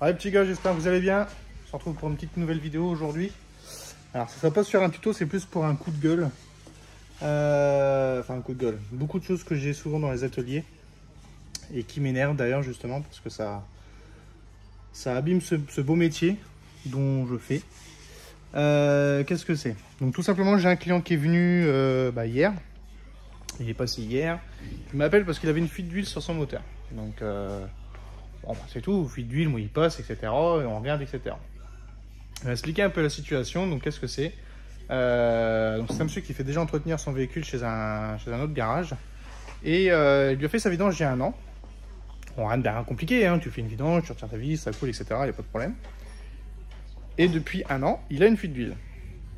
Allez petits gars, j'espère que vous allez bien. On se retrouve pour une petite nouvelle vidéo aujourd'hui. Alors ça sera pas sur un tuto, c'est plus pour un coup de gueule. Enfin un coup de gueule. Beaucoup de choses que j'ai souvent dans les ateliers. Et qui m'énervent d'ailleurs justement parce que ça abîme ce beau métier dont je fais. Qu'est-ce que c'est? Donc tout simplement j'ai un client qui est venu hier. Il est passé hier. Il m'appelle parce qu'il avait une fuite d'huile sur son moteur. Donc bon, c'est tout, fuite d'huile, où il passe, etc. Et on regarde, etc. Il m'a expliqué un peu la situation. Donc qu'est-ce que c'est? Donc c'est un monsieur qui fait déjà entretenir son véhicule chez un autre garage. Et il lui a fait sa vidange il y a 1 an. Bon, rien de compliqué, hein. Tu fais une vidange, tu retires ta vis, ça coule, etc. Il n'y a pas de problème. Et depuis 1 an, il a une fuite d'huile.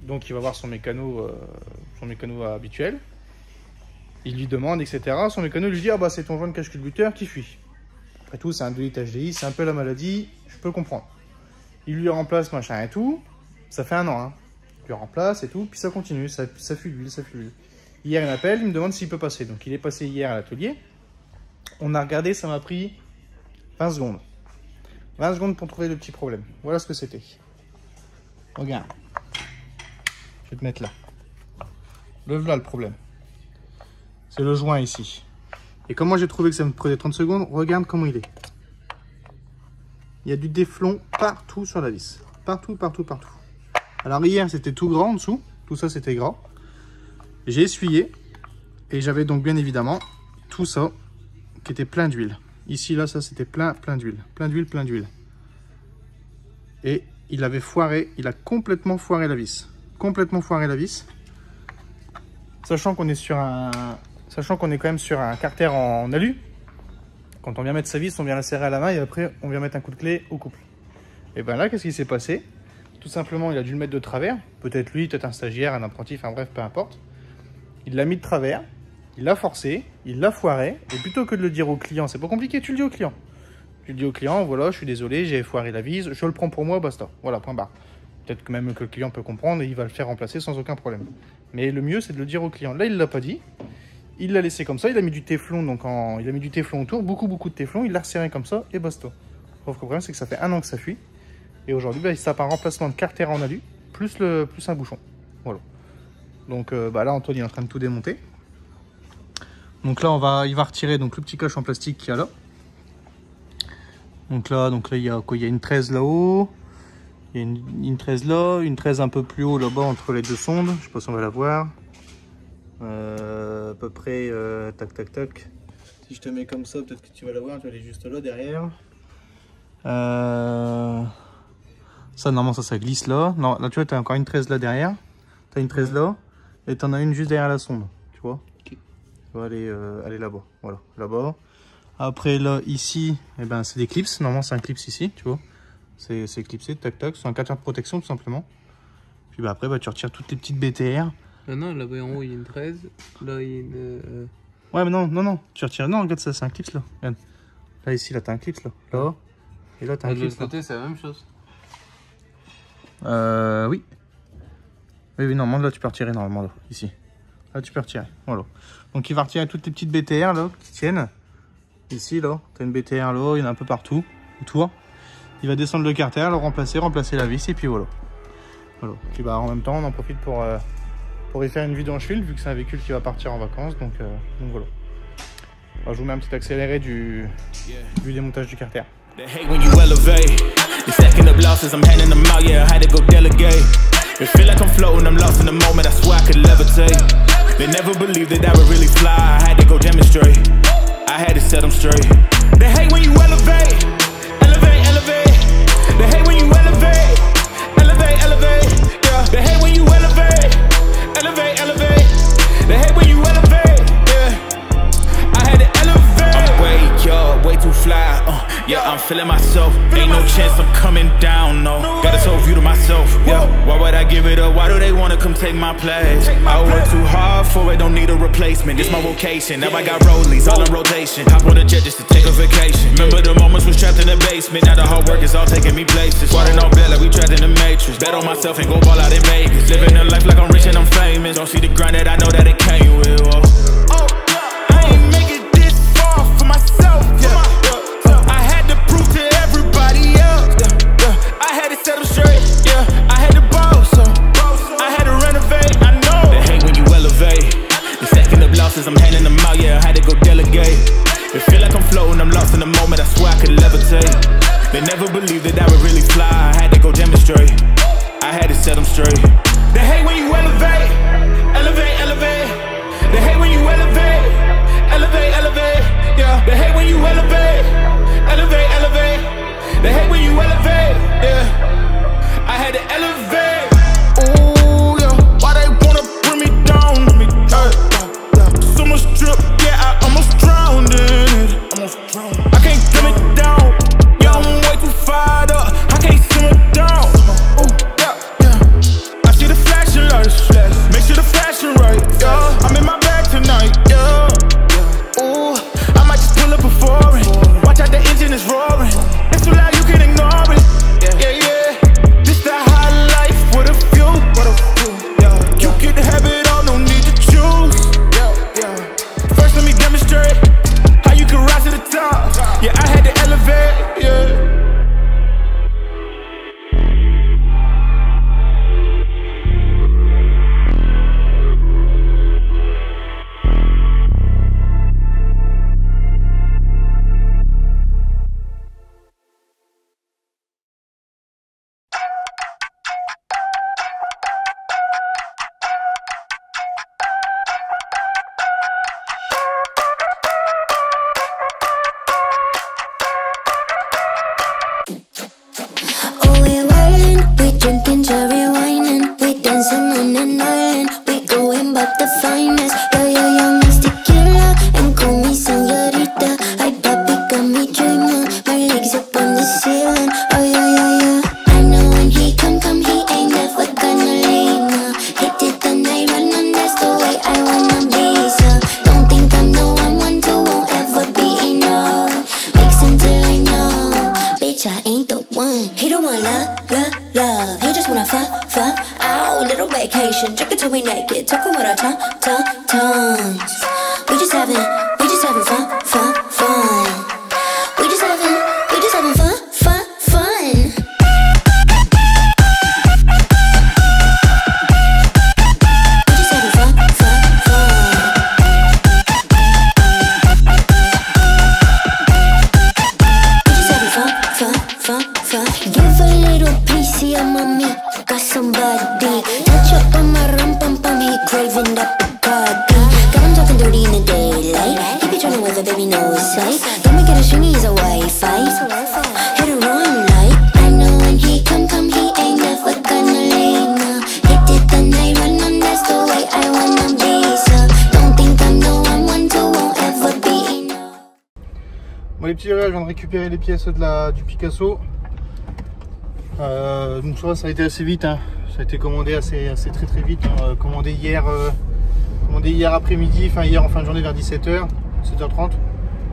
Donc il va voir son mécano habituel. Il lui demande, etc. Son mécano lui dit: ah bah c'est ton joint de cache-culbuteur qui fuit. Après tout, c'est un 2 litres HDI, c'est un peu la maladie, je peux comprendre. Il lui remplace machin et tout. Ça fait 1 an, hein. Il lui remplace et tout, puis ça continue, ça fuit d'huile, ça fuit d'huile. Hier il m'appelle, il me demande s'il peut passer. Donc il est passé hier à l'atelier. On a regardé, ça m'a pris 20 secondes. 20 secondes pour trouver le petit problème. Voilà ce que c'était. Regarde. Je vais te mettre là. Lève là le problème. C'est le joint ici. Et comment j'ai trouvé que ça me prenait 30 secondes? Regarde comment il est. Il y a du déflon partout sur la vis. Partout, partout, partout. Alors hier c'était tout gras en dessous. Tout ça c'était gras. J'ai essuyé. Et j'avais donc bien évidemment tout ça qui était plein d'huile. Ici là ça c'était plein d'huile. Plein d'huile, plein d'huile. Et il avait foiré. Il a complètement foiré la vis. Complètement foiré la vis. Sachant qu'on est sur un... Sachant qu'on est quand même sur un carter en alu. Quand on vient mettre sa vis, on vient la serrer à la main et après on vient mettre un coup de clé au couple. Et bien là, qu'est-ce qui s'est passé? Tout simplement, il a dû le mettre de travers. Peut-être lui, peut-être un stagiaire, un apprenti, enfin bref, peu importe. Il l'a mis de travers, il l'a forcé, il l'a foiré. Et plutôt que de le dire au client, c'est pas compliqué, tu le dis au client. Tu le dis au client, voilà, je suis désolé, j'ai foiré la vis, je le prends pour moi, basta. Voilà, point barre. Peut-être que même que le client peut comprendre et il va le faire remplacer sans aucun problème. Mais le mieux, c'est de le dire au client. Là, il l'a pas dit. Il l'a laissé comme ça, il a mis du téflon, il a mis du téflon autour, beaucoup de téflon, il l'a resserré comme ça et basta. Sauf que le problème, c'est que ça fait 1 an que ça fuit. Et aujourd'hui, il tape un remplacement de carter en alu, plus un bouchon. Voilà. Donc là, Antoine est en train de tout démonter. Donc là, il va retirer donc, le petit coche en plastique qu'il y a là. Donc là, il y a quoi? Il y a une 13 là-haut. Il y a une 13 là, une 13 un peu plus haut là-bas entre les 2 sondes. Je sais pas si on va la voir. À peu près tac tac tac. Si je te mets comme ça, peut-être que tu vas la voir. Tu vas aller juste là derrière. Ça normalement ça glisse là. Non, là tu vois, tu as encore une 13 là derrière. Tu as une 13 là. Et tu en as une juste derrière la sonde. Tu vois, okay. Tu vas aller là-bas. Voilà, là-bas. Après là, ici, eh ben, c'est des clips. Normalement c'est un clips ici, tu vois. C'est clipsé, tac tac. C'est un carter de protection tout simplement. Puis après tu retires toutes les petites BTR. Ah non, là-bas en haut il y a une 13. Là il y a une... Ouais mais non. Tu retires. Non, regarde ça, c'est un clips là. Regarde. Là ici, là t'as un clips là. Là. Et là t'as un clips. De l'autre côté c'est la même chose. Oui. Oui, normalement là tu peux retirer normalement là, ici. Là tu peux retirer, voilà. Donc il va retirer toutes les petites BTR là qui tiennent. Ici là, tu as une BTR là, il y en a un peu partout, autour. Il va descendre le carter, le remplacer la vis et puis voilà. Voilà. Puis en même temps on en profite pour y faire une vidange fil vu que c'est un véhicule qui va partir en vacances. Donc voilà. Alors, je vous mets un petit accéléré du démontage du carter. They hate when you elevate. You're stacking up losses, I'm handing them out, yeah, I had to go delegate. It feel like I'm floating, I'm lost in the moment, I swear I could levitate. They never believed that I would really fly, I had to go demonstrate. I had to set them straight. They hate when you elevate, elevate, elevate. They hate when you elevate, elevate, elevate. Yeah, they hate when you elevate, elevate, elevate. They hate when you elevate, yeah. I had to elevate. I'm way too fly, yeah, I'm feeling myself. Ain't no chance I'm coming down, no. Got this whole view to myself, yeah. Why would I give it up? Why do they wanna come take my place? I work too hard for it, don't need a replacement. This my vocation, now I got rollies all in rotation. Hop on a jet just to take a vacation. Remember the moments was trapped in the basement. Now the hard work is all taking me places. Squatting on bed like we trapped in the matrix. Bet on myself and go ball out in Vegas. Living a life like I'm rich and I'm famous. Don't see the grind that I know that it came with. I ain't make it this far for myself, yeah. I had to prove to everybody else. losses, I'm handing them out, yeah, I had to go delegate. It feel like I'm floating, I'm lost in the moment, I swear I could levitate. They never believed that I would really fly, I had to go demonstrate. I had to set them straight. They hate when you elevate, elevate, elevate. They hate when you elevate, elevate, elevate. Yeah, they hate when you elevate, elevate, elevate. They hate when you elevate, yeah. I had to elevate. Ooh, yeah. Why they wanna bring me down? So much drip, yeah, I almost drowned in it. I can't dim it down. Yeah, I'm way too fired up. I can't simmer down. Ooh, yeah, yeah. I see the flashing lights. Make sure the flashing right. Yeah, I'm in my bag tonight. Yeah. Ooh, I might just pull up a foreign. Watch out, the engine is roaring. It's too loud, you can ignore it. Yeah, yeah. This the high life with a few. Yeah, you can have it all, no need to choose. Yeah. First, let me demonstrate how you can rise to the top. Yeah, I had to elevate. Yeah. Oh, we're wildin', we drinking cherry wine and we dancing on an island. We going back the finest. Yeah, young Mr. Killer and call me señorita. Ay, papi, got me dreaming. My legs up on the ceiling. Oh, yeah. I know when he come, he ain't never gonna leave. No. Hit it the night run and that's the way I wanna be. So don't think I'm the one to won't ever be enough. Mixing till I know, bitch, I ain't the one. He don't want love. He just wanna fuck. Ow, little vacation. Drink it till we naked. Talking with our tongues. We just having fun. We just having fun. Give a little piece of mommy, got somebody. Touch up on my rum pum pum, he craving up a Bacardi. Got him talking dirty in the daylight. He be trying to weather, baby, no sight. Don't make it a stringy, he's a Wi-Fi. Hit and run like I know when he come, he ain't never gonna leave. No, hit it the night run, and that's the way I wanna be. So don't think I'm the one to won't ever be enough. Bon les petits gars, je viens de récupérer les pièces du Picasso. Donc ça a été assez vite, hein. Ça a été commandé assez très vite, hein. Commandé hier après-midi, enfin hier en fin de journée vers 17h, 7h30,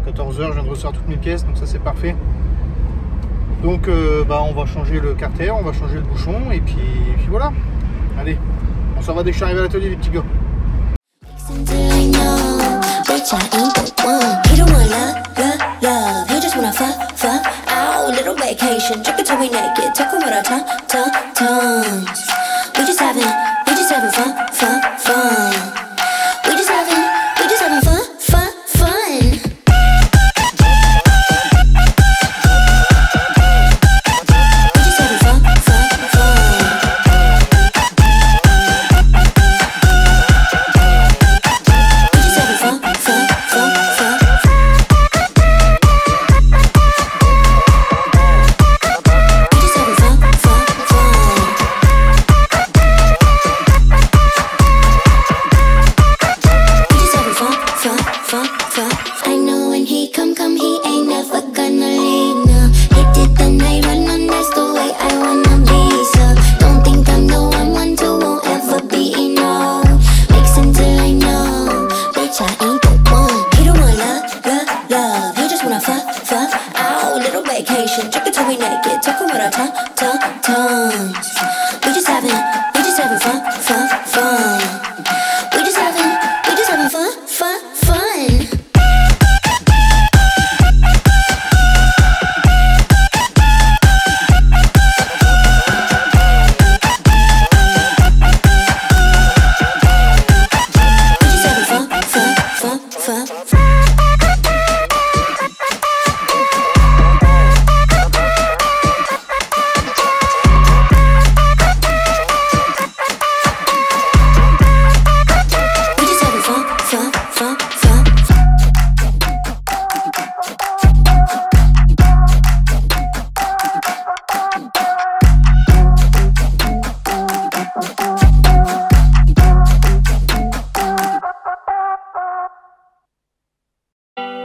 14h, je viens de recevoir toutes mes pièces, donc ça c'est parfait. Donc on va changer le carter, on va changer le bouchon et puis voilà. Allez, on s'en va dès que je suis arrivé à l'atelier les petits gars. Ow, little vacation. Drink it till we naked. Talking with our tongues. We just having fun. We just having fun.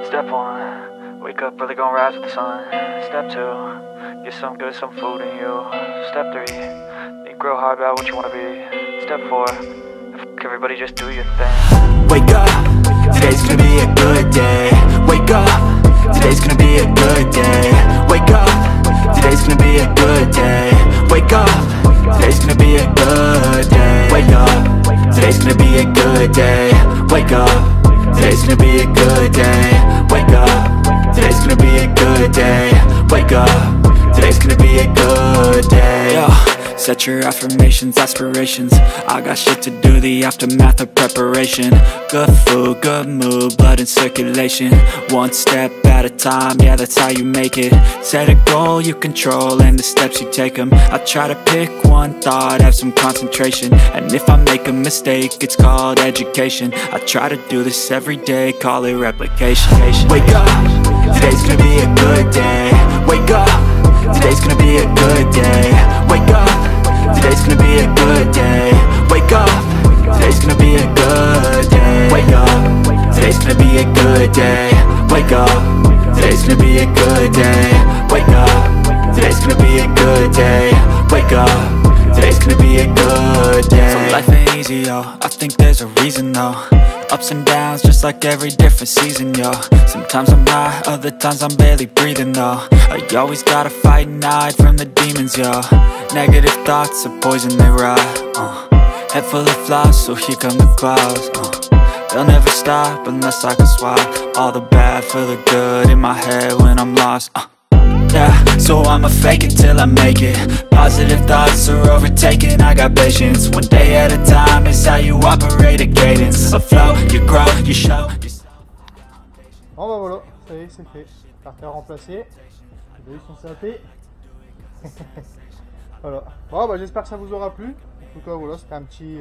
Step 1, wake up early, gonna rise with the sun. Step 2, get some good, some food in you. Step 3, think real hard about what you wanna be. Step 4, fuck everybody, just do your thing. Wake up, today's gonna be a good day. Wake up, today's gonna be a good day. Wake up, today's gonna be a good day. Wake up, today's gonna be a good day. Wake up, today's gonna be a good day. Wake up, today's gonna be a good day. Wake up, today's gonna be a good day. Wake up, today's gonna be a good day. Yo, set your affirmations, aspirations. I got shit to do, the aftermath of preparation. Good food, good mood, blood in circulation. One step at a time, yeah, that's how you make it. Set a goal you control and the steps you take them. I try to pick one thought, have some concentration. And if I make a mistake, it's called education. I try to do this every day, call it replication. Wake up, today's gonna be a good day. Wake up, today's gonna be a good day. Wake up, today's gonna be a good day. Wake up, today's gonna be a good day. Wake up, today's gonna be a good day. Wake up, today's gonna be a good day. Wake up, today's gonna be a good day. Wake up, today's gonna be a good day. So life ain't easy, yo, I think there's a reason though. Ups and downs, just like every different season, yo. Sometimes I'm high, other times I'm barely breathing, though. I always gotta fight and hide from the demons, yo. Negative thoughts are poison, they rot, Head full of flies, so here come the clouds, They'll never stop unless I can swap all the bad for the good in my head when I'm lost, Yeah, so I'ma fake it till I make it. Positive thoughts are overtaken, I got patience. One day at a time is how you operate a cadence. A flow, you grow, you show. Bon bah voilà, ça y est, c'est fait. Starter remplacé. Les deux sont sapés. Voilà. Bon bah j'espère que ça vous aura plu. En tout cas voilà, c'était un petit...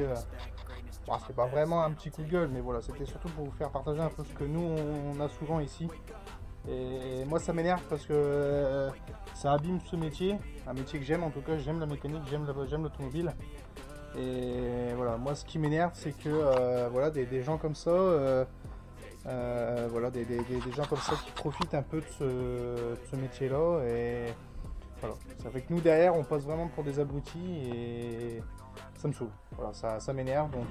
Bon, c'était pas vraiment un petit coup de gueule, mais voilà, c'était surtout pour vous faire partager un peu ce que nous on a souvent ici. Et moi ça m'énerve parce que ça abîme ce métier, un métier que j'aime en tout cas, j'aime la mécanique, j'aime l'automobile. Et voilà, moi ce qui m'énerve c'est que voilà, des gens comme ça, voilà, des gens comme ça qui profitent un peu de ce métier là. Et voilà, ça fait que nous derrière on passe vraiment pour des abrutis et ça me saoule. Voilà, ça m'énerve, donc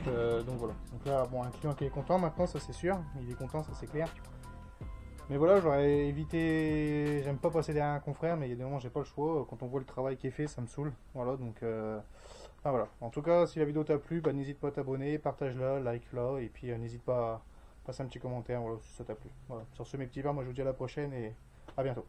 voilà. Donc là, bon, un client qui est content maintenant, ça c'est sûr, il est content, ça c'est clair. Mais voilà, j'aurais évité, j'aime pas passer derrière un confrère, mais il y a des moments j'ai pas le choix, quand on voit le travail qui est fait, ça me saoule, voilà, donc, enfin voilà. En tout cas, si la vidéo t'a plu, bah, n'hésite pas à t'abonner, partage-la, like-la, et puis n'hésite pas à passer un petit commentaire, voilà, si ça t'a plu. Voilà, sur ce mes petits verres, moi je vous dis à la prochaine, et à bientôt.